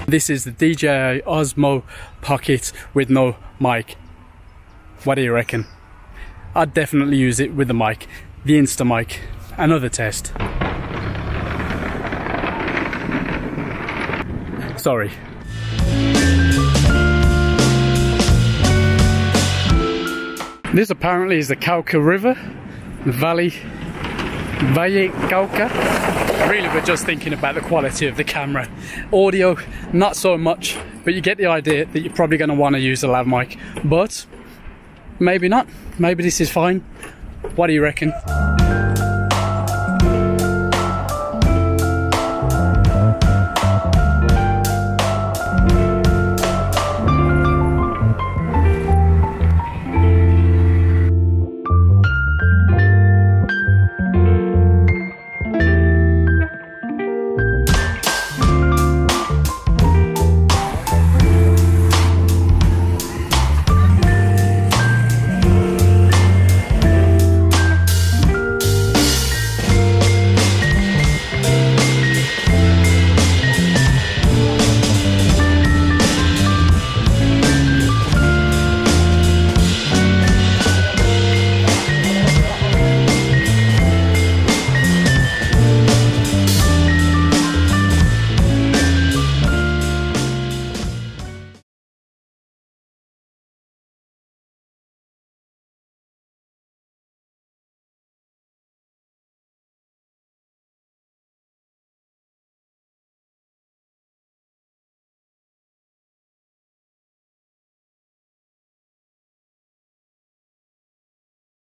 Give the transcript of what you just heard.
This is the DJI Osmo Pocket with no mic. What do you reckon? I'd definitely use it with the mic, the Insta mic. Another test. Sorry. This apparently is the Cauca River, Valle Cauca. Really, we're just thinking about the quality of the camera. Audio, not so much, but you get the idea that you're probably going to want to use a lav mic. But maybe not. Maybe this is fine. What do you reckon?